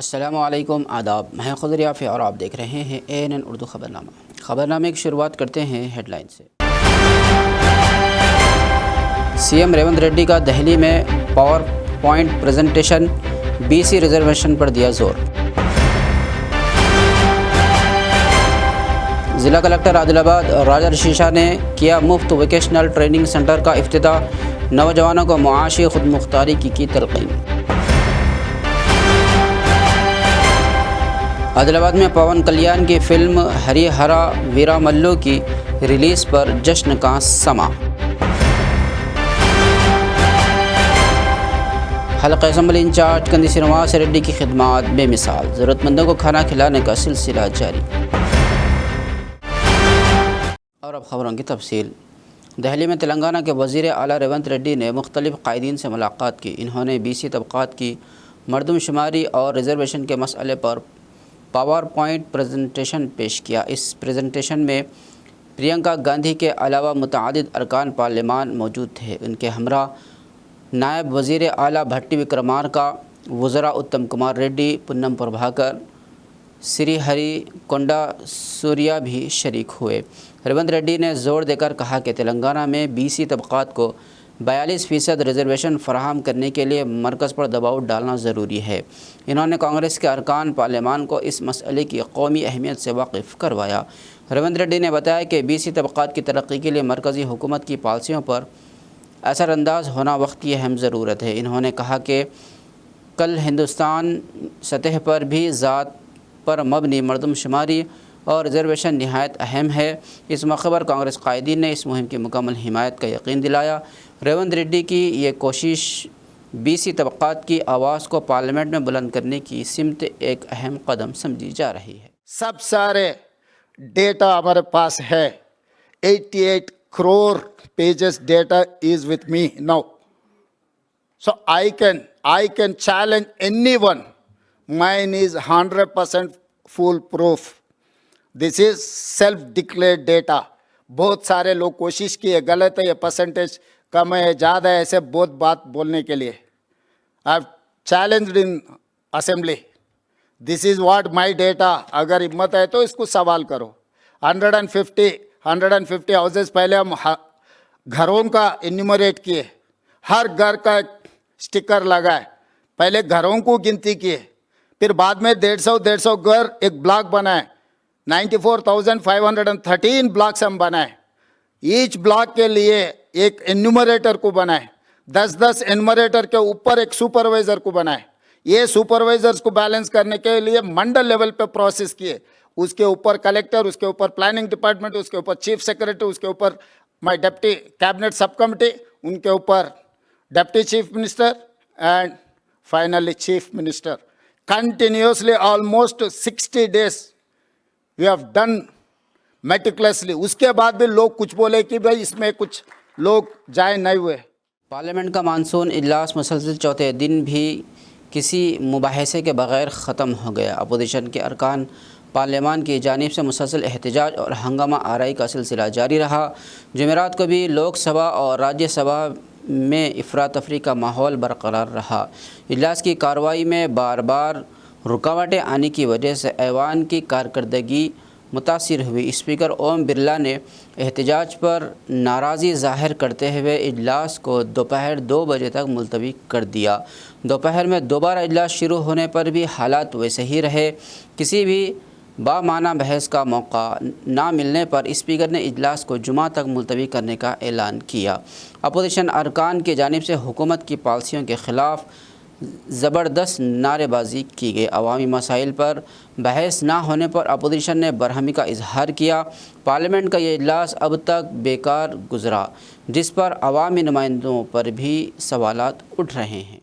अस्सलामु अलैकुम, आदाब। मैं खुदर याफ़ी और आप देख रहे हैं ANN उर्दू ख़बरनामा। ख़बरनामे की शुरुआत करते हैं हेडलाइन से। CM रेवंत रेड्डी का दिल्ली में power point presentation, BC reservation पर दिया जोर। ज़िला कलेक्टर आदिलाबाद राजा शीशा ने किया मुफ्त वोकेशनल ट्रेनिंग सेंटर का इफ्तिताह, नौजवानों को मुआशी खुद मुख्तारी की तलक़ीन। आदिलाबाद में पवन कल्याण की फिल्म हरिहरा वीरामल्लू की रिलीज़ पर जश्न का समा। हल्का असम्बली इंचार्ज कंदी श्रीनिवास रेड्डी की खिदमत बेमिसाल, ज़रूरतमंदों को खाना खिलाने का सिलसिला जारी। और अब ख़बरों की तफसील। दिल्ली में तेलंगाना के वज़ीर आला रेवंत रेड्डी ने मुख्तलिफ़ कायदीन से मुलाकात की। इन्होंने BC तबक़ात की मरदमशुमारी और रिजर्वेशन के मसले पर पावर पॉइंट प्रेजेंटेशन पेश किया। इस प्रेजेंटेशन में प्रियंका गांधी के अलावा मुतअद्दिद अरकान पार्लियामान मौजूद थे। उनके हमरा नायब वज़ीर आला भट्टी विक्रमार्का, वज़रा उत्तम कुमार रेड्डी, पुन्नम प्रभाकर, श्रीहरि कोंडा सूर्या भी शरीक हुए। रेवंत रेड्डी ने ज़ोर देकर कहा कि तेलंगाना में BC तबक़ात को 42% रिजर्वेशन फराहम करने के लिए मरकज़ पर दबाव डालना ज़रूरी है। इन्होंने कांग्रेस के अरकान पार्लियामान को इस मसले की कौमी अहमियत से वाकिफ़ करवाया। रेवंत रेड्डी ने बताया कि BC तबक़ात की तरक्की के लिए मरकज़ी हुकूमत की पॉलिसियों पर असरअंदाज होना वक्त की अहम ज़रूरत है। इन्होंने कहा कि कल हिंदुस्तान सतह पर भी ज़ात पर मबनी मरदमशुमारी और रिजर्वेशन नहायत अहम है। इस मौके पर कांग्रेस कायदीन ने इस मुहिम की मुकम्मल हिमायत का यकीन दिलाया। रेवंत रेड्डी की ये कोशिश BC तबक़ात की आवाज़ को पार्लियामेंट में बुलंद करने की सिमत एक अहम कदम समझी जा रही है। सब सारे डेटा हमारे पास है। 88 crore pages data is with me now, so I can challenge anyone. Mine is 100% foolproof. This is self-declared data. बहुत सारे लोग कोशिश किए, गलत है, ये परसेंटेज कम है, ज़्यादा है, ऐसे बहुत बात बोलने के लिए। I've challenged in assembly. This is what my data. अगर हिम्मत है तो इसको सवाल करो। 150 हाउसेस पहले हम घरों का इन्यूमरेट किए, हर घर का एक स्टिकर लगाए, पहले घरों को गिनती किए, फिर बाद में 150 घर एक ब्लॉक बनाए। 94,513 ब्लॉक्स हम बनाए। ईच ब्लॉक के लिए एक एन्यूमरेटर को बनाए, 10 एन्यूमरेटर के ऊपर एक सुपरवाइजर को बनाए। ये सुपरवाइजर्स को बैलेंस करने के लिए मंडल लेवल पे प्रोसेस किए, उसके ऊपर कलेक्टर, उसके ऊपर प्लानिंग डिपार्टमेंट, उसके ऊपर चीफ सेक्रेटरी, उसके ऊपर my deputy cabinet sub committee, उनके ऊपर deputy chief minister and finally chief minister. Continuously almost 60 days we have done meticulously. उसके बाद भी लोग कुछ बोले कि भाई इसमें कुछ लोग जाए नहीं हुए। पार्लियामेंट का मानसून इजलास मुसलसल चौथे दिन भी किसी मुबाहसे के बगैर ख़त्म हो गया। अपोजिशन के अरकान पार्लियामान की जानिब से मुसलसल एहतजाज और हंगामा आराई का सिलसिला जारी रहा। जुमेरात को भी लोकसभा और राज्यसभा में अफरा तफरी का माहौल बरकरार रहा। इजलास की कार्रवाई में बार बार रुकावटें आने की वजह से ऐवान की कारकर्दगी मुतासिर हुई। स्पीकर ओम बिरला ने एहतजाज पर नाराज़ी ज़ाहिर करते हुए इजलास को दोपहर 2 बजे तक मुलतवी कर दिया। दोपहर में दोबारा इजलास शुरू होने पर भी हालात वैसे ही रहे। किसी भी बामाना बहस का मौका ना मिलने पर स्पीकर ने इजलास को जुमा तक मुलतवी करने का ऐलान किया। अपोजिशन अरकान की जानिब से हुकूमत की पॉलिसियों के ख़िलाफ़ ज़बरदस्त नारेबाजी की गई। अवामी मसाइल पर बहस ना होने पर अपोजिशन ने बरहमी का इजहार किया। पार्लियामेंट का ये इजलास अब तक बेकार गुजरा, जिस पर अवामी नुमाइंदों पर भी सवालात उठ रहे हैं।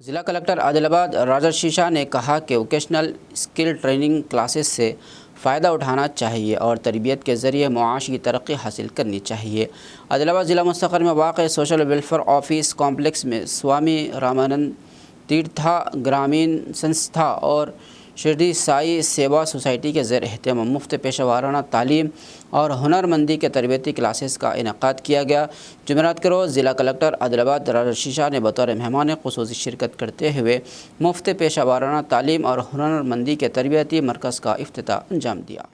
ज़िला कलेक्टर आदिलाबाद राजा शीशा ने कहा कि वोकेशनल स्किल ट्रेनिंग क्लासेस से फ़ायदा उठाना चाहिए और तरबियत के ज़रिए मुआशी की तरक्की हासिल करनी चाहिए। आदिलाबाद ज़िला मुस्तक़र में वाक़ सोशल वेलफेयर ऑफिस कॉम्प्लेक्स में स्वामी रामानंद तीर्था ग्रामीण संस्था और शिरडी साई सेवा सोसाइटी के ज़ेर एहतमाम मुफ्त पेशा वाराना तालीम और हुनरमंदी के तरबियती क्लासेस का इनेकाद किया गया। जुमेरात के रोज़ ज़िला कलेक्टर आदिलाबाद राशिशा ने बतौर मेहमान खुसूसी शिरकत करते हुए मुफ्त पेशा वाराना तालीम और हुनरमंदी के तरबियती मरकज़ का इफ्तिताह अंजाम दिया।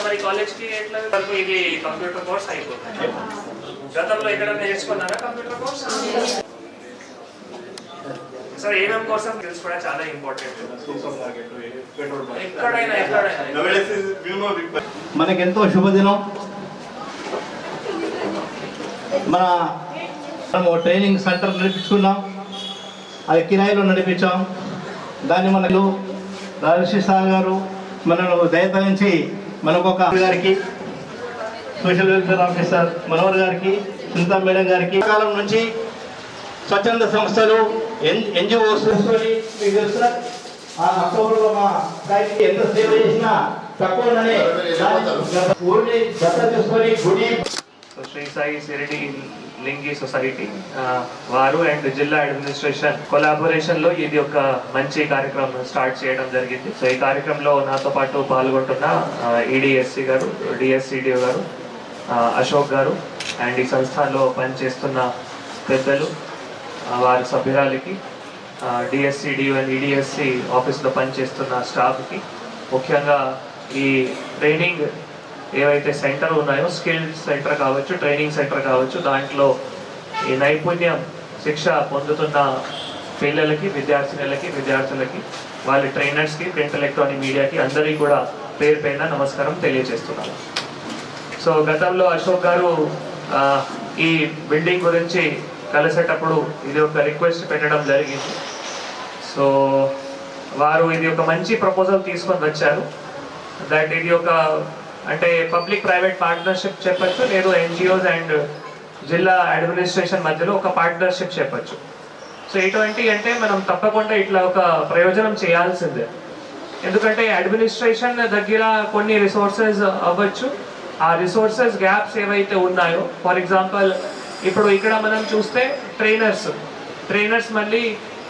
మరి కాలేజ్కి ఎట్లా వరకు ఇది కంప్యూటర్ కోర్స్ అయిపోతుంది. గతంలో ఎక్కడ నేర్చుకున్నారా కంప్యూటర్ కోర్స్? సార్ ఏమేమి కోర్స్ స్కిల్స్ కూడా చాలా ఇంపార్టెంట్. ఎక్కడైనా మనకెంతో శుభదినం. మనము ట్రైనింగ్ సెంటర్ నడిపించుకున్నాం, అది కిరాయిలో నడిపించాం. దాన్ని మనకు రాజశేఖర్ సార్ గారు మనను దయతరించి మనకు ఒక గారికి, సోషల్ వెల్ఫేర్ ఆఫీసర్ మనోహర్ గారికి, సునీత మేడం గారికి కాలం నుంచి స్వచ్ఛంద సంస్థలు ఎన్జిఓస్ అక్టోబర్లో మా దానికి ఎంత సేవ చేసినా తక్కువనే ఊరిని దత్త తీసుకొని గుడి. శ్రీ సాయి సిరిడి లింగి సొసైటీ వారు అండ్ జిల్లా అడ్మినిస్ట్రేషన్ కొలాబొరేషన్ లో ఇది ఒక మంచి కార్యక్రమం స్టార్ట్ చేయడం జరిగింది. సో ఈ కార్యక్రమంలో నాతో పాటు పాల్గొంటున్న ఈడిఎస్సి గారు, డిఎస్సిడిఓ గారు, అశోక్ గారు అండ్ ఈ సంస్థలో పనిచేస్తున్న పెద్దలు, వారి సభ్యురాలకి, డిఎస్సిడిఓ అండ్ ఈడిఎస్సి ఆఫీస్లో పనిచేస్తున్న స్టాఫ్కి, ముఖ్యంగా ఈ ట్రైనింగ్ ఏవైతే సెంటర్ ఉన్నాయో స్కిల్ సెంటర్ కావచ్చు, ట్రైనింగ్ సెంటర్ కావచ్చు, దాంట్లో ఈ నైపుణ్యం శిక్ష పొందుతున్న పిల్లలకి, విద్యార్థులకి, వాళ్ళ ట్రైనర్స్కి, ప్రింట్ ఎలక్ట్రానిక్ మీడియాకి అందరికీ కూడా పేరు పైన నమస్కారం తెలియజేస్తున్నాను. సో గతంలో అశోక్ గారు ఈ బిల్డింగ్ గురించి కలిసేటప్పుడు ఇది ఒక రిక్వెస్ట్ పెట్టడం జరిగింది. సో వారు ఇది ఒక మంచి ప్రపోజల్ తీసుకొని వచ్చారు. దట్ ఇది ఒక అంటే పబ్లిక్ ప్రైవేట్ పార్ట్నర్షిప్ చెప్పచ్చు, లేదు ఎన్జిఓస్ అండ్ జిల్లా అడ్మినిస్ట్రేషన్ మధ్యలో ఒక పార్ట్నర్షిప్ చెప్పచ్చు. సో ఎటువంటి అంటే మనం తప్పకుండా ఇట్లా ఒక ప్రయోజనం చేయాల్సిందే. ఎందుకంటే అడ్మినిస్ట్రేషన్ దగ్గర కొన్ని రిసోర్సెస్ అవ్వచ్చు, ఆ రిసోర్సెస్ గ్యాప్స్ ఏవైతే ఉన్నాయో, ఫర్ ఎగ్జాంపుల్ ఇప్పుడు ఇక్కడ మనం చూస్తే ట్రైనర్స్ మళ్ళీ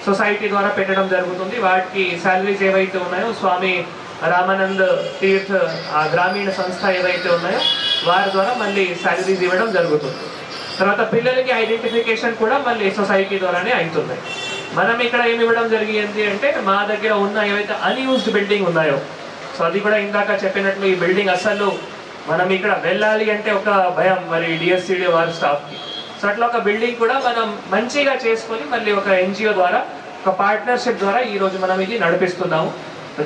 సొసైటీ ద్వారా పెట్టడం జరుగుతుంది. వాటికి శాలరీస్ ఏవైతే ఉన్నాయో స్వామి రామానంద్ తీర్థ్ ఆ గ్రామీణ సంస్థ ఏవైతే ఉన్నాయో వారి ద్వారా మళ్ళీ శాలరీస్ ఇవ్వడం జరుగుతుంది. తర్వాత పిల్లలకి ఐడెంటిఫికేషన్ కూడా మళ్ళీ సొసైటీ ద్వారానే అవుతుంది. మనం ఇక్కడ ఏమి ఇవ్వడం జరిగింది అంటే మా దగ్గర ఉన్న ఏవైతే అన్యూజ్డ్ బిల్డింగ్ ఉన్నాయో, సో అది కూడా ఇందాక చెప్పినట్లు ఈ బిల్డింగ్ అసలు మనం ఇక్కడ వెళ్ళాలి అంటే ఒక భయం మరి డిఎస్సిడి వారి స్టాఫ్కి. సో అట్లా ఒక బిల్డింగ్ కూడా మనం మంచిగా చేసుకొని మళ్ళీ ఒక ఎన్జిఓ ద్వారా ఒక పార్ట్నర్షిప్ ద్వారా ఈరోజు మనం ఇది నడిపిస్తున్నాము.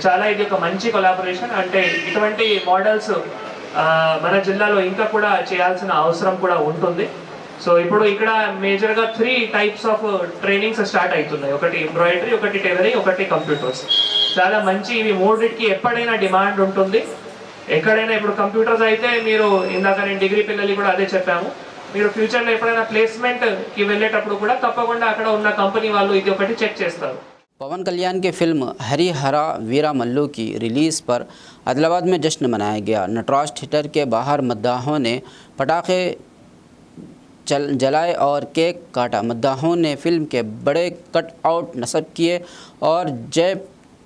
చాలా ఇది ఒక మంచి కొలాబరేషన్. అంటే ఇటువంటి మోడల్స్ మన జిల్లాలో ఇంకా కూడా చేయాల్సిన అవసరం కూడా ఉంటుంది. సో ఇప్పుడు ఇక్కడ మేజర్గా 3 టైప్స్ ఆఫ్ ట్రైనింగ్స్ స్టార్ట్ అవుతున్నాయి. ఒకటి ఎంబ్రాయిడరీ, ఒకటి టైలరింగ్, ఒకటి కంప్యూటర్స్. చాలా మంచి ఇవి మూడింటికి ఎప్పుడైనా డిమాండ్ ఉంటుంది. ఎక్కడైనా ఇప్పుడు కంప్యూటర్స్ అయితే మీరు ఇందాక నేను డిగ్రీ పిల్లలు కూడా అదే చెప్పాము, మీరు ఫ్యూచర్లో ఎప్పుడైనా ప్లేస్మెంట్కి వెళ్ళేటప్పుడు కూడా తప్పకుండా అక్కడ ఉన్న కంపెనీ వాళ్ళు ఇది ఒకటి చెక్ చేస్తారు. पवन कल्याण की फिल्म हरी हरा वीरा मल्लू की रिलीज़ पर आदिलाबाद में जश्न मनाया गया। नटराज थिएटर के बाहर मद्दाहों ने पटाखे जलाए और केक काटा। मद्दाहों ने फिल्म के बड़े कटआउट नस्ब किए और जय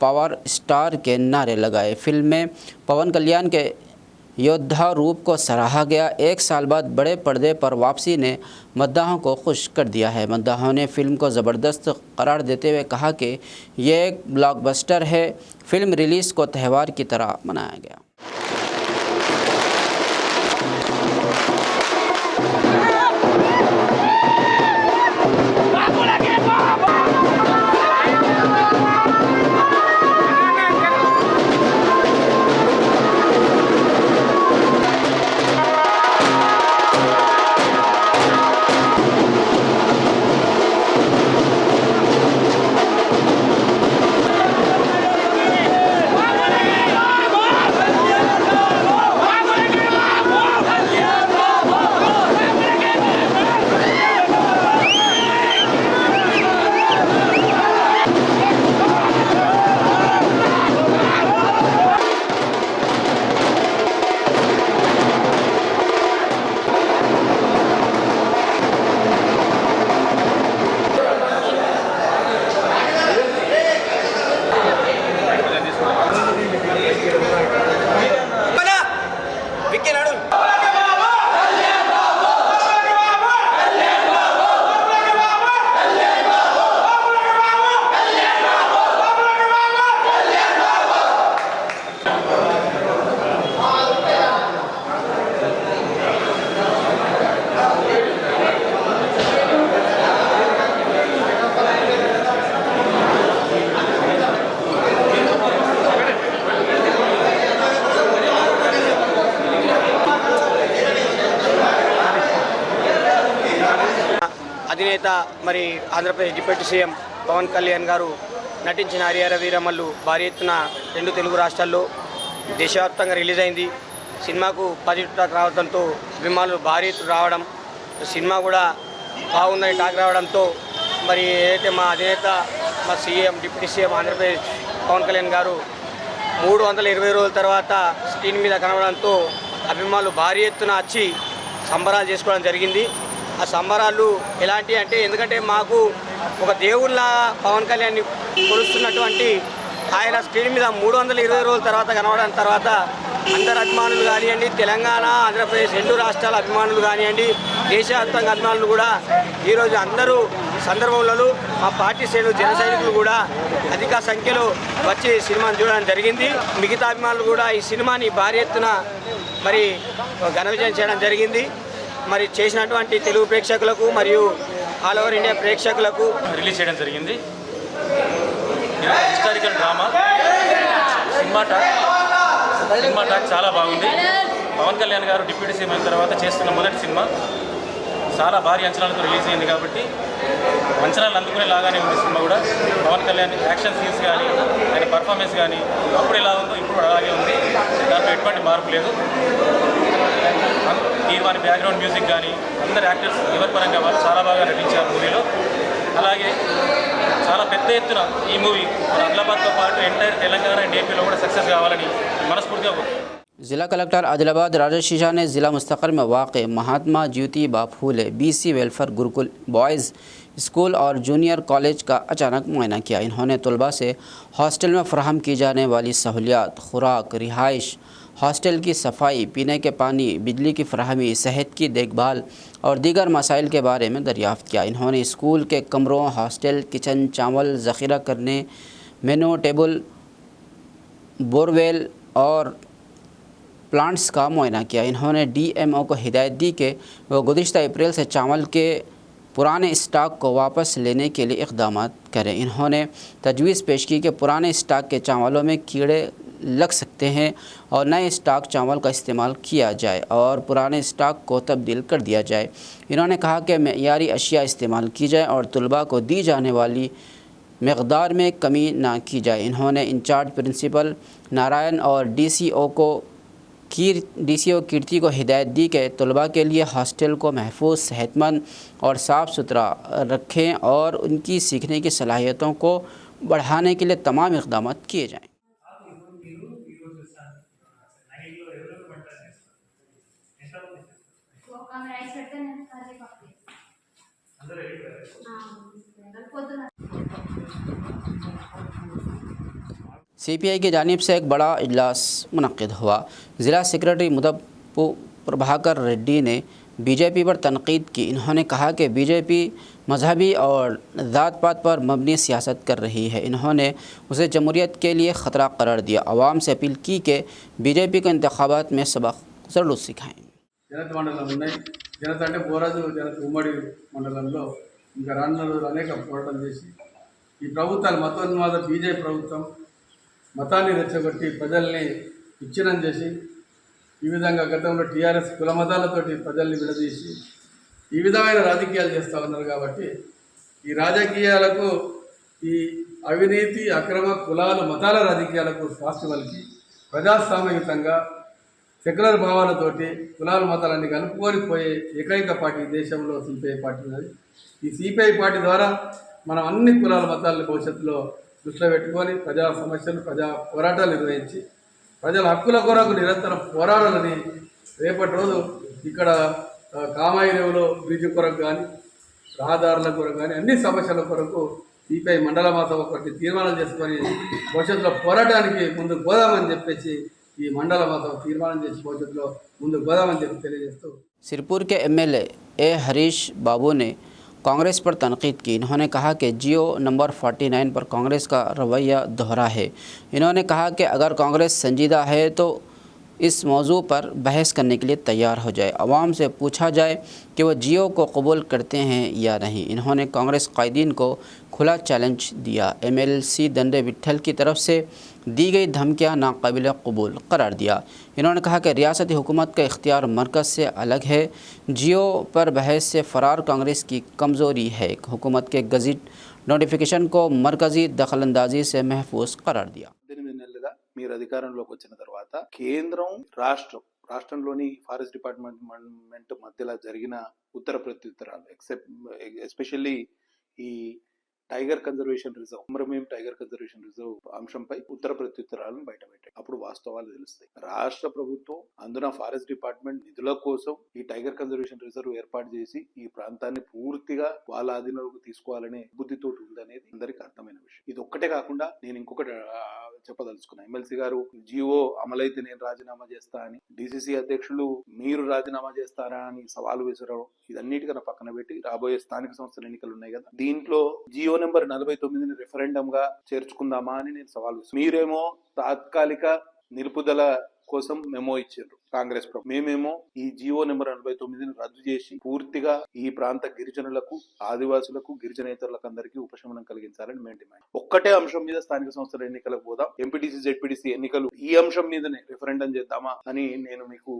पावर स्टार के नारे लगाए। फिल्म में पवन कल्याण के योद्धा रूप को सराहा गया। 1 साल बाद बड़े पर्दे पर वापसी ने मद्दाहों को खुश कर दिया है। मद्दाहों ने फिल्म को ज़बरदस्त करार देते हुए कहा कि यह एक ब्लॉकबस्टर है। फिल्म रिलीज़ को त्यौहार की तरह मनाया गया। అధినేత మరి ఆంధ్రప్రదేశ్ డిప్యూటీ సీఎం పవన్ కళ్యాణ్ గారు నటించిన హరిహర వీరమల్లు భారీ ఎత్తున 2 తెలుగు రాష్ట్రాల్లో దేశవ్యాప్తంగా రిలీజ్ అయింది. సినిమాకు పాజిటివ్ టాక్ రావడంతో అభిమానులు భారీ ఎత్తున రావడం, సినిమా కూడా బాగుందని టాక్ రావడంతో మరి ఏదైతే మా అధినేత మా CM deputy CM Andhra Pradesh Pawan Kalyan గారు 320 రోజుల తర్వాత స్క్రీన్ మీద కనబడంతో అభిమానులు భారీ ఎత్తున వచ్చి సంబరాలు చేసుకోవడం జరిగింది. ఆ సంబరాలు ఎలాంటి అంటే, ఎందుకంటే మాకు ఒక దేవుళ్ళ పవన్ కళ్యాణ్ని కొలుస్తున్నటువంటి ఆయన స్క్రీన్ మీద 320 రోజుల తర్వాత కనబడిన తర్వాత అందరు అభిమానులు కానివ్వండి, తెలంగాణ ఆంధ్రప్రదేశ్ 2 రాష్ట్రాల అభిమానులు కానివ్వండి, దేశవ్యాప్తంగా అభిమానులు కూడా ఈరోజు అందరూ సందర్భంలో మా పార్టీ శ్రేణులు జన సైనికులు కూడా అధిక సంఖ్యలో వచ్చి సినిమాను చూడడం జరిగింది. మిగతా అభిమానులు కూడా ఈ సినిమాని భారీ ఎత్తున మరి ఘన విజయం చేయడం జరిగింది. మరి చేసినటువంటి తెలుగు ప్రేక్షకులకు మరియు ఆల్ ఓవర్ ఇండియా ప్రేక్షకులకు రిలీజ్ చేయడం జరిగింది. హిస్టారికల్ డ్రామా సినిమా టాక్ చాలా బాగుంది. పవన్ కళ్యాణ్ గారు డిప్యూటీ సీఎం అయిన తర్వాత చేస్తున్న మొదటి సినిమా చాలా భారీ అంచనాలతో రిలీజ్ అయింది కాబట్టి అంచనాలు అందుకునే లాగానే ఉంది సినిమా కూడా. పవన్ కళ్యాణ్ యాక్షన్ సీన్స్ కానీ ఆయన పర్ఫార్మెన్స్ కానీ అప్పుడు ఎలా ఉందో ఇప్పుడు అలాగే ఉంది, దాంట్లో ఎటువంటి మార్పు లేదు. తీర్మాని బ్యాక్గ్రౌండ్ మ్యూజిక్ కానీ అందరు యాక్టర్స్ ఎవరి పరంగా వాళ్ళు చాలా బాగా నటించారు మూవీలో. అలాగే చాలా పెద్ద ఎత్తున ఈ మూవీ మన ఆదిలాబాద్తో పాటు ఎంటైర్ తెలంగాణ అండ్ ఏపీలో కూడా సక్సెస్ కావాలని మనస్ఫూర్తిగా ज़िला कलेक्टर आदिलाबाद राजेश शीशा ने ज़िला मुस्तक़र में वाक़ Mahatma Jyotiba Phule BC welfare Gurukul boys school और जूनियर कॉलेज का अचानक मुआयना किया। इन्होंने तलबा से हॉस्टल में फ़राहम की जाने वाली सहूलियात, खुराक, रिहाइश, हॉस्टल की सफाई, पीने के पानी, बिजली की फराहमी, सेहत की देखभाल और दीगर मसाइल के बारे में दरियाफ़्त किया। इन्होंने स्कूल के कमरों, हॉस्टल, किचन, चावल ज़ख़ीरा करने, मेनू टेबल, बोरवेल और प्लांट्स का मुआयना किया। इन्होंने DMO को हिदायत दी कि वह गुज़िश्ता अप्रैल से चावल के पुराने स्टॉक को वापस लेने के लिए इक़दाम करें। इन्होंने तजवीज़ पेश की कि पुराने स्टॉक के चावलों में कीड़े लग सकते हैं और नए स्टॉक चावल का इस्तेमाल किया जाए और पुराने स्टॉक को तब्दील कर दिया जाए। इन्होंने कहा कि मेयारी अशिया इस्तेमाल की जाए और तलबा को दी जाने वाली मकदार में कमी ना की जाए। इन्होंने इंचार्ज प्रिंसिपल नारायण और DCO कीर्ति को हिदायत दी कि तलबा के लिए हॉस्टल को महफूज, सेहतमंद और साफ़ सुथरा रखें और उनकी सीखने की सलाहियतों को बढ़ाने के लिए तमाम इक़दाम किए जाएँ। CPI की जानिब से एक बड़ा इजलास मुनक़्क़िद हुआ। ज़िला सेक्रेटरी मुदप्पु प्रभाकर रेड्डी ने BJP पर तनक़ीद की। इन्होंने कहा कि BJP मजहबी और ज़ात पात पर मबनी सियासत कर रही है। इन्होंने उसे जमहूरियत के लिए ख़तरा करार दिया। आवाम से अपील की कि BJP को इंतखाबात में सबक ज़रूर सिखाएँ। జనత మండలం ఉన్నాయి. జనత అంటే బోరాజు జనత ఉమ్మడి మండలంలో ఇంకా రానున్న రోజులు అనేక పోరాటం చేసి ఈ ప్రభుత్వాలు మతోన్మాద BJP ప్రభుత్వం మతాన్ని రెచ్చగొట్టి ప్రజల్ని విచ్ఛిన్నం చేసి ఈ విధంగా గతంలో TRS కుల మతాలతోటి ప్రజల్ని విడదీసి ఈ విధమైన రాజకీయాలు చేస్తూ ఉన్నారు. కాబట్టి ఈ రాజకీయాలకు ఈ అవినీతి అక్రమ కులాలు మతాల రాజకీయాలకు స్వాస్థ్య వలికి ప్రజాస్వామ్యయుతంగా సెక్యులర్ భావాలతోటి కులాల మతాలన్నీ కలుపుకొని పోయే ఏకైక పార్టీ దేశంలో CPI పార్టీ ఉన్నది. ఈ CPI పార్టీ ద్వారా మనం అన్ని కులాల మతాలని భవిష్యత్తులో దృష్టిలో పెట్టుకొని ప్రజా సమస్యలు, ప్రజా పోరాటాలు నిర్వహించి ప్రజల హక్కుల కొరకు నిరంతరం పోరాడాలని రేపటి రోజు ఇక్కడ కామాయిరేవులో బ్రిడ్జ్ కొరకు కానీ రహదారుల కొరకు కానీ అన్ని సమస్యల కొరకు CPI మండల మాసం ఒకటి తీర్మానం చేసుకొని భవిష్యత్తులో పోరాటానికి ముందుకు పోదామని చెప్పేసి ఈ మండల మాసం తీర్మానం చేసి భవిష్యత్తులో ముందుకు పోదామని చెప్పి తెలియజేస్తూ सिरपुर के MLA A हरीश बाबू ने कांग्रेस पर तनक़ीद की। इन्होंने कहा कि जियो नंबर 49 पर कांग्रेस का रवैया दोहरा है। इन्होंने कहा कि अगर कांग्रेस संजीदा है तो इस मौजू पर बहस करने के लिए तैयार हो जाए। अवाम से पूछा जाए कि वह जियो को कबूल करते हैं या नहीं। इन्होंने कांग्रेस कायदीन को खुला चैलेंज दिया। MLC दंडे विट्ठल की तरफ से दी गई धमकियाँ नाकाबिल कबूल करार दिया। इन्होंने कहा कि रियासती हुकूमत का इख्तियार मरकज़ से अलग है। जियो पर बहस से फ़रार कांग्रेस की कमज़ोरी है। हुकूमत के गज़ट नोटिफिकेशन को मरकज़ी दखलंदाजी से महफूज करार दिया। 8 నెలలుగా మీరు అధికారంలోకి వచ్చిన తర్వాత కేంద్రం రాష్ట్రంలోని ఫారెస్ట్ డిపార్ట్మెంట్ మధ్యలో జరిగిన ఉత్తర ప్రత్యుత్తరాలు ఎస్పెషల్లీ ఈ టైగర్ కన్జర్వేషన్ రిజర్వ్ కుమ్రమేం టైగర్ కన్జర్వేషన్ రిజర్వ్ అంశంపై ఉత్తర ప్రత్యుత్తరాలను బయటపెట్టాయి. అప్పుడు వాస్తవాలు తెలుస్తాయి. రాష్ట్ర ప్రభుత్వం అందున ఫారెస్ట్ డిపార్ట్మెంట్ నిధుల కోసం ఈ టైగర్ కన్జర్వేషన్ రిజర్వ్ ఏర్పాటు చేసి ఈ ప్రాంతాన్ని పూర్తిగా వాళ్ళ ఆధీనంలోకి తీసుకోవాలనే బుద్ధితోటి ఉందనేది అందరికీ అర్థమైన విషయం. ఇది ఒక్కటే కాకుండా నేను ఇంకొకటి చెప్పదలుచుకున్నా. ఎమ్మెల్సీ గారు జియో అమలైతే నేను రాజీనామా చేస్తా అని, డిసిసి అధ్యక్షులు మీరు రాజీనామా చేస్తారా అని సవాలు విసరడం, ఇదన్నిటికన్నా పక్కన పెట్టి రాబోయే స్థానిక సంస్థల ఎన్నికలు ఉన్నాయి కదా, దీంట్లో జియో నెంబర్ 49ని రెఫరెండం గా చేర్చుకుందామా అని నేను సవాల్ విసిరా. మీరేమో తాత్కాలిక నిలుపుదల కోసం మెమో ఇచ్చారు కాంగ్రెస్ ప్రభుత్వం. మేమేమో ఈ జియో నెంబర్ 49ని రద్దు చేసి పూర్తిగా ఈ ప్రాంత గిరిజనులకు, ఆదివాసులకు, గిరిజనేతరులకు అందరికీ ఉపశమనం కలిగించాలని మేము డిమాండ్. ఒక్కటే అంశం మీద స్థానిక సంస్థల ఎన్నికలకు పోదాం, ఎంపీటీసీ జెడ్పీటీసీ ఎన్నికలు ఈ అంశం మీదనే రెఫరెండం చేద్దామా అని నేను మీకు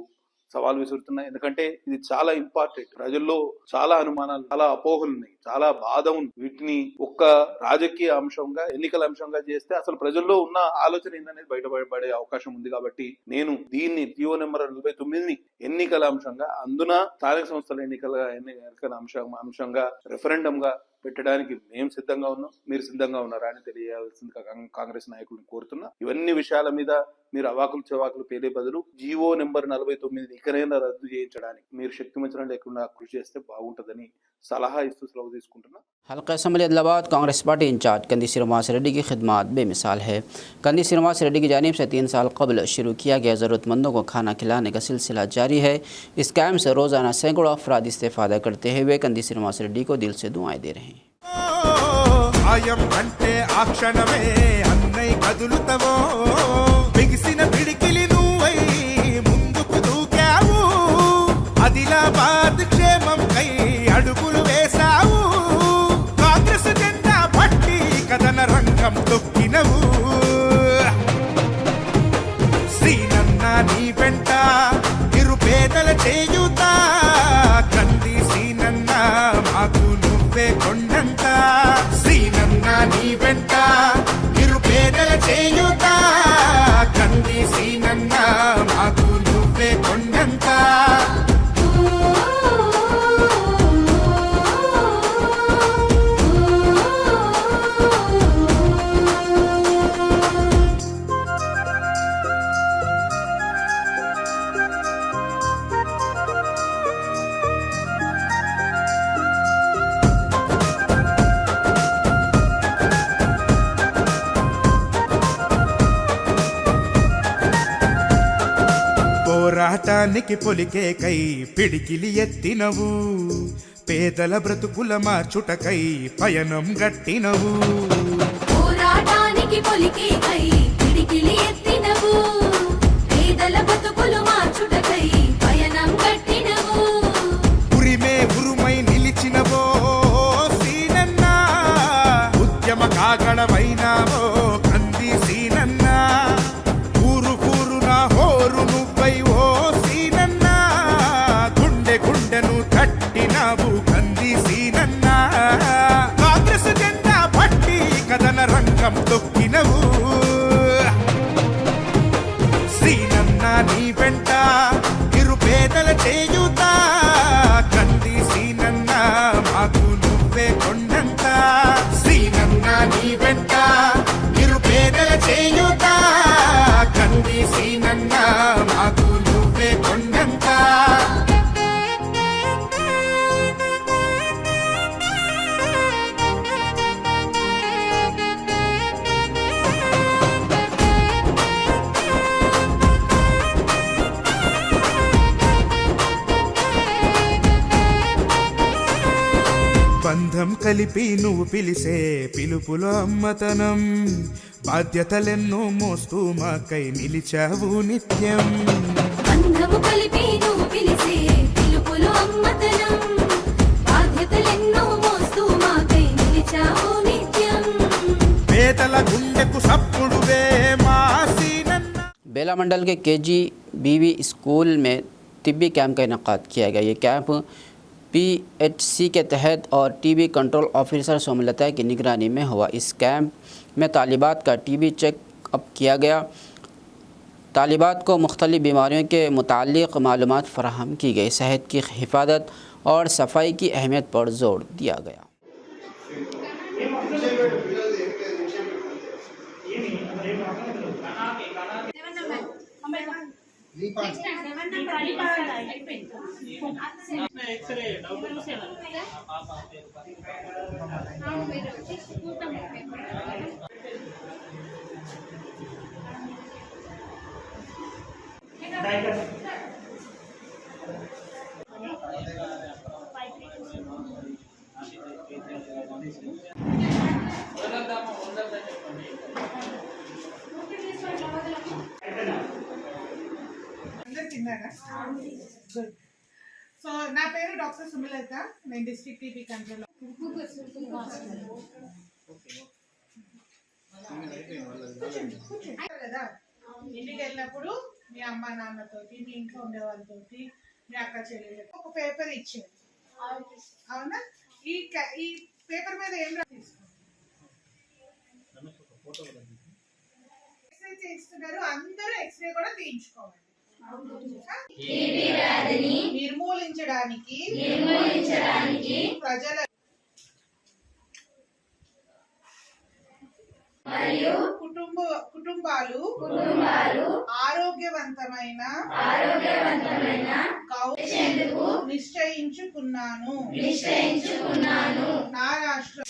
సవాల్ విసురుతున్నా. ఎందుకంటే ఇది చాలా ఇంపార్టెంట్. ప్రజల్లో చాలా అనుమానాలు, చాలా అపోహలు ఉన్నాయి, చాలా బాధ ఉంది. వీటిని ఒక్క రాజకీయ అంశంగా, ఎన్నికల అంశంగా చేస్తే అసలు ప్రజల్లో ఉన్న ఆలోచన ఏందనేది బయటపడే అవకాశం ఉంది. కాబట్టి నేను దీన్ని జియో నెంబర్ 49ని ఎన్నికల అంశంగా, అందున స్థానిక సంస్థల ఎన్నికల అంశంగా రెఫరెండం గా పెట్టడానికి మేము సిద్ధంగా ఉన్నాం. మీరు సిద్ధంగా ఉన్నారా అని తెలియాల్సిందిగా కాంగ్రెస్ నాయకులను కోరుతున్నా. ఇవన్నీ విషయాల మీద మీరు అవాకులు చవాకులు పేలే బదులు జియో నెంబర్ 49 ఇకనైనా రద్దు చేయించడానికి మీరు శక్తివంచన లేకుండా కృషి చేస్తే బాగుంటుందని सलाह इस सेलव తీసుకుంటున్నా. हल्का assembly Adilabad Congress party incharge Kandi Srinivas Reddy की खिदमत बेमिसाल है। कंदी श्रीनिवास रेड्डी की जानिब से 3 साल कबल शुरू किया गया ज़रूरतमंदों को खाना खिलाने का सिलसिला जारी है। इस कैम्प से रोज़ाना सैकड़ों अफराद इस्तेफ़ादा करते हुए कंदी श्रीनिवास रेड्डी को दिल से दुआएं दे रहे हैं। ఆదిలాబాద్ క్షేమం కై అడుగులు వేసావు, కాంగ్రెస్ జెండా పట్టి కథన రంగం తొక్కినవు. శ్రీనన్న నీ వెంట నిరుపేదల చేయుతా, కంది శ్రీనన్న మాకు నువ్వే కొండంత. శ్రీనన్న నీ వెంట నిరుపేదల చేయుతా, కంది శ్రీనన్న మాకు నువ్వే కొండంత. పోరాటానికి పొలికేకై పిడికిలి ఎత్తినవు, పేదల బ్రతుకుల మార్చుటకై పయనం గట్టినవు. పోరాటానికి పొలికేకై పిడికిలి ఎత్తినవు, పేదల బ్రతుకులు మార్చుటకై పయనం గట్టినవు. ఉరిమే ఉరుమై నిలిచినవో సీనన్న, ఉద్యమ కాగడవైనావో కంది సీనన్న. ఊరు ఊరున హోరు నువ్వై ఓ సీనన్న, గుండె గుండెను తట్టినావు కంది సీనన్న. కాంగ్రెస్ జెండా పట్టి కథన రంగం తొక్కినవు. శ్రీనన్న నీ వెంట నిరుపేదల చేయుతా, కంది శ్రీనన్న మాకు నువ్వే కొండంత. శ్రీనన్న నీ వెంట నిరుపేదల చేయుతా, కంది శ్రీనన్న మాకు నువ్వే కొండంత. బంధం కై కలిపి నువ్వు పిలిసే పిలుపులో అమ్మతనం, బాధ్యతలెన్నో మోస్తూ మాకై నిలిచావు నిత్యం. బంధము కలిపి నువ్వు పిలిసే పిలుపులో అమ్మతనం, బాధ్యతలెన్నో మోస్తూ మాకై నిలిచావు నిత్యం. పేదల గుండెకు సప్పుడువే మా సీనన్న. बेला मंडल के KGBV स्कूल में तिब्बी कैंप का इनेकाद किया गया। ये कैंप PHC के तहत और TB कंट्रोल ऑफिसर सोमलता की निगरानी में हुआ। इस कैंप में तालिबात का TB चेकअप किया गया। तालिबात को मुख्तलिफ़ बीमारियों के मुताल्लिक़ मालूमात फ़राहम की गई। सेहत की हिफाजत और सफाई की अहमियत पर जोर दिया गया। సో నా పేరు డాక్టర్ సుమలత, నేను డిస్ట్రిక్ట్ టీబీ కంట్రోల్ కదా. ఇంటికి వెళ్ళినప్పుడు మీ అమ్మ నాన్నతోటి, మీ ఇంట్లో ఉండే వాళ్ళతోటి, మీ అక్క చెల్లెలతో ఒక పేపర్ ఇచ్చేది, అవునా? ఈ పేపర్ మీద ఏం ఎక్స్రే చేస్తున్నారు, అందరూ ఎక్స్రే కూడా తీయించుకోవాలి. నిర్మూలించడానికి ప్రజల మరియు కుటుంబాలు ఆరోగ్యవంతమైన నిశ్చయించుకున్నాను నా రాష్ట్రం.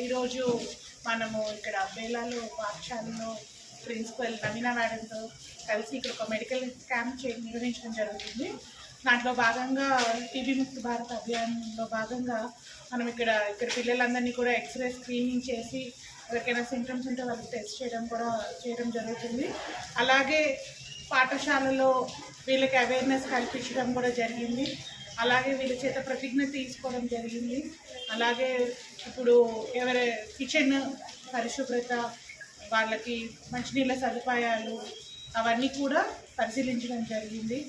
ఈరోజు మనము ఇక్కడ బేలాలో పాఠశాలలో ప్రిన్సిపల్ నవీనా మేడంతో కలిసి ఇక్కడ ఒక మెడికల్ క్యాంప్ నిర్వహించడం జరుగుతుంది. దాంట్లో భాగంగా టీబీ ముక్త భారత్ అభియాన్లో భాగంగా మనం ఇక్కడ పిల్లలందరినీ కూడా ఎక్స్రే స్క్రీనింగ్ చేసి ఎవరికైనా సింటమ్స్ ఉంటే వాళ్ళకి టెస్ట్ చేయడం జరుగుతుంది. అలాగే పాఠశాలలో వీళ్ళకి అవేర్నెస్ కల్పించడం కూడా జరిగింది. అలాగే వీళ్ళ చేత ప్రతిజ్ఞ తీసుకోవడం జరిగింది. అలాగే ఇప్పుడు ఎవరి కిచెన్ పరిశుభ్రత, వాళ్ళకి మంచినీళ్ళ సదుపాయాలు అవన్నీ కూడా పరిశీలించడం జరిగింది.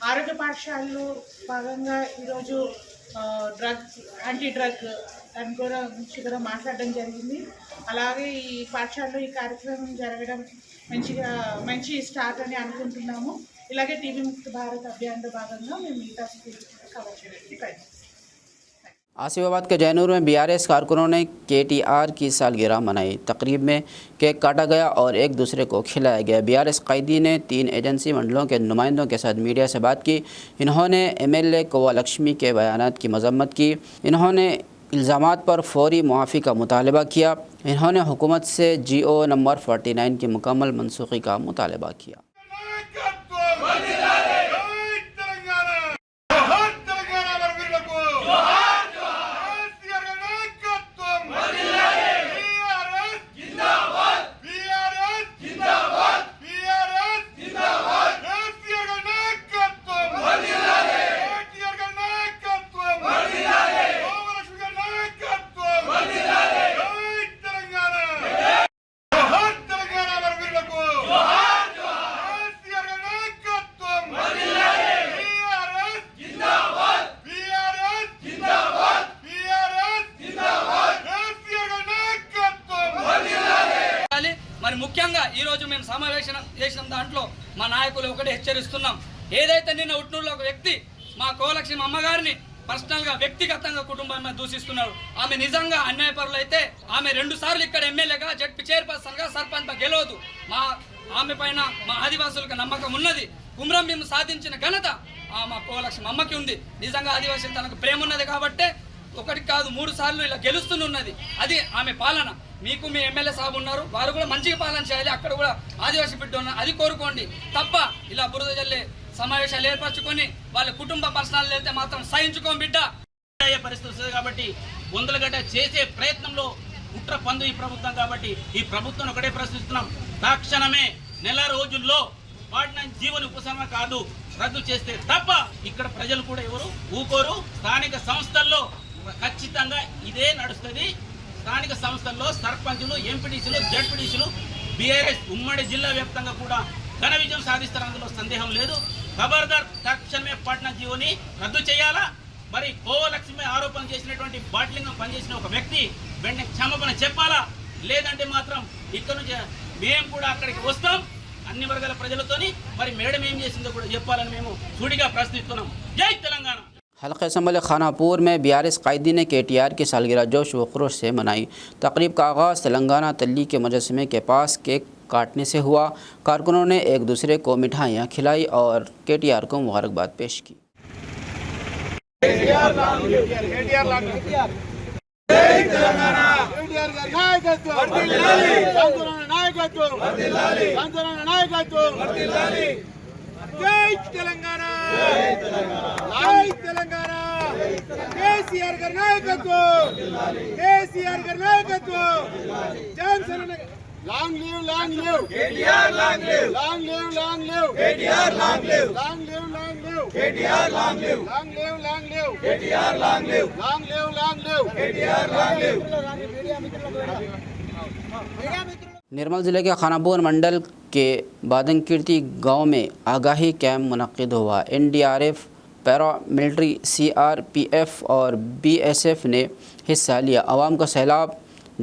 ఆరోగ్య పాఠశాలలో భాగంగా ఈరోజు యాంటీ డ్రగ్ దాని గురించి కూడా మాట్లాడడం జరిగింది. అలాగే ఈ పాఠశాలలో ఈ కార్యక్రమం జరగడం మంచి స్టార్ట్ అని అనుకుంటున్నాము. ఇలాగే టీబీ ముక్త భారత్ అభియాన్లో భాగంగా మేము మిగతా స్కూల్స్ కవర్ చేయడానికి ప్రయత్నిస్తాం. आसिफाबाद के जैनूर में BRS कारकुनों ने KTR की सालगिरह मनाई। तकरीब में केक काटा गया और एक दूसरे को खिलाया गया। BRS कायदी ने 3 एजेंसी मंडलों के नुमाइंदों के साथ मीडिया से बात की। इन्होंने MLA कोवा लक्ष्मी के बयानात की मजम्मत की। इन्होंने इल्ज़ामात पर फौरी मुआफ़ी का मुतालबा किया। इन्होंने हुकूमत से GO नंबर 49 की मुकम्मल मनसूखी का मुतालबा किया। మరి ముఖ్యంగా ఈరోజు మేము సమావేశం చేసిన దాంట్లో మా నాయకులు ఒకటి హెచ్చరిస్తున్నాం. ఏదైతే నిన్న ఉట్నూరులో ఒక వ్యక్తి మా కోలక్ష్మి అమ్మగారిని పర్సనల్గా వ్యక్తిగతంగా కుటుంబాన్ని దూషిస్తున్నారు. ఆమె నిజంగా అన్యాయపరులు అయితే ఆమె 2 సార్లు ఇక్కడ ఎమ్మెల్యేగా, జడ్పీ చైర్పర్సన్గా, సర్పంచ్గా గెలవదు. ఆమె పైన మా ఆదివాసులకు నమ్మకం ఉన్నది. కుమ్రం భీము సాధించిన ఘనత మా కోలక్ష్మి అమ్మకి ఉంది. నిజంగా ఆదివాసులు తనకు ప్రేమ ఉన్నది కాబట్టే 1 కాదు 3 సార్లు ఇలా గెలుస్తున్నది. అది ఆమె పాలన. మీకు మీ ఎమ్మెల్యే సాబ్ ఉన్నారు, వారు కూడా మంచిగా పాలన చేయాలి, అక్కడ కూడా ఆదివాసీ బిడ్డ ఉన్నారు, అది కోరుకోండి తప్ప ఇలా బురద జల్లే సమావేశాలు ఏర్పరచుకొని వాళ్ళ కుటుంబ పర్సనాలు అయితే మాత్రం సహించుకోం బిడ్డ. అయ్యే పరిస్థితి వస్తుంది కాబట్టి వందలగడ్డ చేసే ప్రయత్నంలో కుట్ర పందు ఈ ప్రభుత్వం. కాబట్టి ఈ ప్రభుత్వం ఒకటే ప్రశ్నిస్తున్నాం, తక్షణమే నెల రోజుల్లో వాటిని జీవన ఉపశమన కాదు రద్దు చేస్తే తప్ప ఇక్కడ ప్రజలు కూడా ఎవరు ఊకోరు. స్థానిక సంస్థల్లో ఖచ్చితంగా ఇదే నడుస్తుంది. స్థానిక సంస్థల్లో సర్పంచులు, ఎంపీటీసీలు, జడ్పీటీసీలు, బీఆర్ఎస్ ఉమ్మడి జిల్లా వ్యాప్తంగా కూడా ఘన విజయం సాధిస్తారు, అందులో సందేహం లేదు. ఖబర్దార్ తక్షణమే పట్న జీవోని రద్దు చేయాలా. మరి కోవలక్ష్మి ఆరోపణ చేసినటువంటి బాట్లింగం పనిచేసిన ఒక వ్యక్తి వెంటనే క్షమాపణ చెప్పాలా, లేదంటే మాత్రం ఇక్కడ నుంచి మేము కూడా అక్కడికి వస్తాం అన్ని వర్గాల ప్రజలతోని. మరి మేడం ఏం చేసిందో కూడా చెప్పాలని మేము సూటిగా ప్రశ్నిస్తున్నాం. జై తెలంగాణ. हल्का असम्बली खानापुर में BRS कायदी ने KTR की सालगिरह जोश व खरोश से मनाई। तकरीब का आगाज़ तेलंगाना तल्ली के मुजस्समे के पास केक काटने से हुआ। कारकुनों ने एक दूसरे को मिठाइयाँ खिलाई और KTR को मुबारकबाद पेश की। జై తెలంగాణ, జై తెలంగాణ, కేసీఆర్ గారి నాయకత్వం, కేసీఆర్ గారి నాయకత్వం, Johnson long live, long live KTR, long live, long live, long live KTR, long live, long live, long live KTR, long live, long live, long live KTR, long live, long live, long live KTR, long live. Nirmal ज़िले के खानापुर मंडल के बादनकीर्ति गांव में आगाही camp मुनक्किद हुआ। NDRF, paramilitary, CRPF और BSF ने हिस्सा लिया। आवाम को सैलाब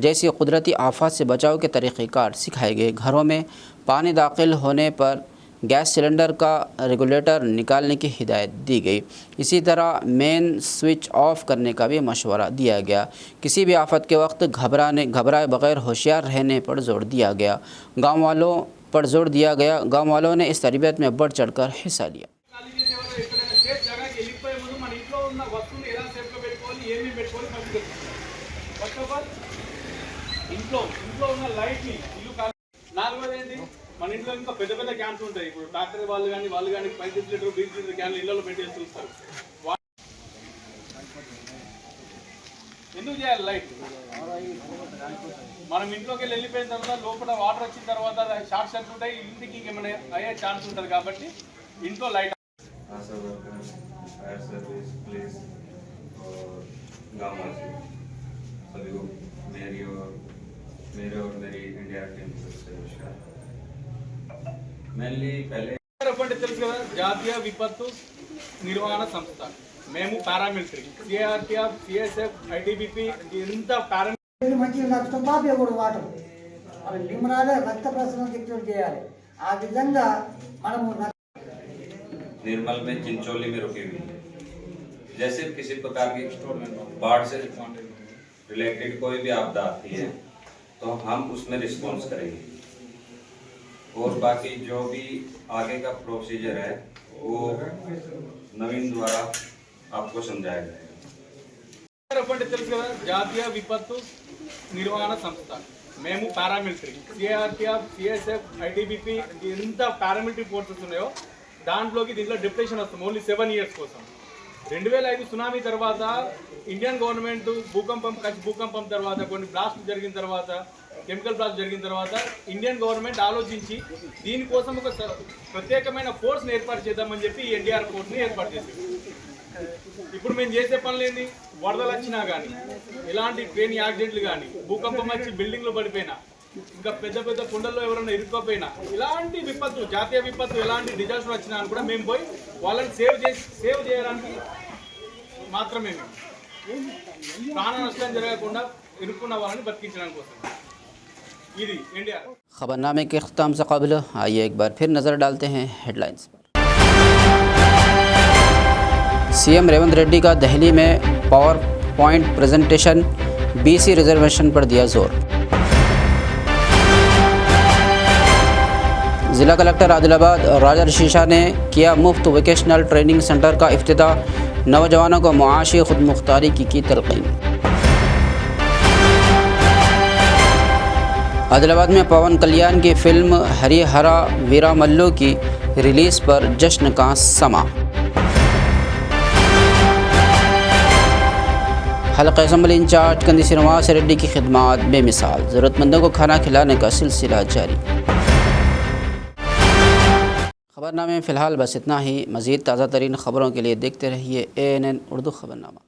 जैसी कुदरती आफत से बचाव के तरीक़ेकार सिखाए गए। घरों में पानी दाखिल होने पर गैस सिलेंडर का रेगुलेटर निकालने की हिदायत दी गई। इसी तरह मेन स्विच ऑफ करने का भी मशवरा दिया गया। किसी भी आफत के वक्त घबराए बगैर होशियार रहने पर जोर दिया गया। गाँव वालों ने इस तरबियत में बढ़ चढ़कर हिस्सा लिया। మన ఇంట్లో ఇంకా పెద్ద పెద్ద క్యాన్స్ ఉంటాయి. ఇప్పుడు డాక్టర్ వాళ్ళు కానీ 5 లీటర్ 20 లీటర్ క్యాన్లు ఇళ్లలో పెట్టేసి చూస్తారు. ఎందుకు చేయాలి లైట్? మనం ఇంట్లోకి వెళ్ళిపోయిన తర్వాత లోపల వాటర్ వచ్చిన తర్వాత షార్ట్ సర్క్యూట్ అయ్యి ఇంటికి ఏమైనా అయ్యే ఛాన్స్ ఉంటుంది కాబట్టి ఇంట్లో లైట్ मेरे और मेरी इंडिया टीम से नमस्कार। मेनली पहले తెలుసు కదా, జాతీయ విపత్తు నిర్వహణ సంస్థ. మేము పారామిలిటరీ, CRPF, CSF, ITBP ఇంత పారామిలిటరీ మంచిగా నష్టం బాబేకూడదు. వాటర్ మనం నిమ్మరాలే రక్త ప్రసరణ చెక్ చేయాలి. ఆ విధంగా మనము निर्मल में चिंचोली में रुकी हुई है। जैसे किसी प्रकार की बाढ़ से रिलेटेड कोई भी आपदा आती है तो हम उसमें रिस्पॉन्स करेंगे और बाकी जो भी आगे का प्रोसीजर है वो नवीन द्वारा आपको समझाया जाएगा। తెలుసు కదా, జాతీయ విపత్తు నిర్వహణ సంస్థ. మేము పారామిలిటరీ, CRPF, CSF, ITBP ఇంత పారామిలిటరీ ఫోర్సెస్ ఉన్నాయో దాంట్లోకి దీంట్లో డిప్యుటేషన్ వస్తుంది ఓన్లీ 7 ఇయర్స్ కోసం. 2005 సునామీ తర్వాత ఇండియన్ గవర్నమెంట్ కచ్ భూకంపం తర్వాత కొన్ని బ్లాస్ట్ జరిగిన తర్వాత కెమికల్ బ్లాస్ట్ జరిగిన తర్వాత ఇండియన్ గవర్నమెంట్ ఆలోచించి దీనికోసం ఒక ప్రత్యేకమైన ఫోర్స్ని ఏర్పాటు చేద్దామని చెప్పి ఈ NDR ఫోర్స్ని ఏర్పాటు చేసింది. ఇప్పుడు మేము చేసే పనులు ఏంటి? వరదలు వచ్చినా కానీ, ఎలాంటి ట్రైన్ యాక్సిడెంట్లు కానీ, భూకంపం వచ్చి బిల్డింగ్లు పడిపోయినా, ఇంకా పెద్ద పెద్ద కొండల్లో ఎవరైనా ఇరుక్కోపోయినా, ఇలాంటి విపత్తు, జాతీయ విపత్తు, ఎలాంటి డిజాస్టర్ వచ్చినా కూడా మేము పోయి వాళ్ళని సేవ్ చేయడానికి మాత్రమే, మేము ప్రాణ నష్టం జరగకుండా ఇరుక్కున్న వాళ్ళని బతికించడానికి కోసం ఇది NDR। खबरनामे के अख्ताम से कबल आइए एक बार फिर नज़र डालते हैं हेडलाइंस पर। CM रेवंत रेड्डी का दिल्ली में power point presentation, BC reservation पर दिया जोर। ज़िला कलेक्टर आदिलाबाद राजा शीशा ने किया मुफ्त वोकेशनल ट्रेनिंग सेंटर का इफ्तिताह, नौजवानों को मुआशी खुद मुख्तारी की तलकीन। आदिलाबाद में पवन कल्याण की फिल्म हरिहरा वीरामल्लू की रिलीज़ पर जश्न का समा। हल्का असम्बली इंचार्ज कंदी श्रीनिवास रेड्डी की खिदमत बेमिसाल, ज़रूरतमंदों को खाना खिलाने का सिलसिला जारी। खबरनामे में फ़िलहाल बस इतना ही। मज़ीद ताज़ा तरीन ख़बरों के लिए देखते रहिए ANN उर्दू खबरनामा।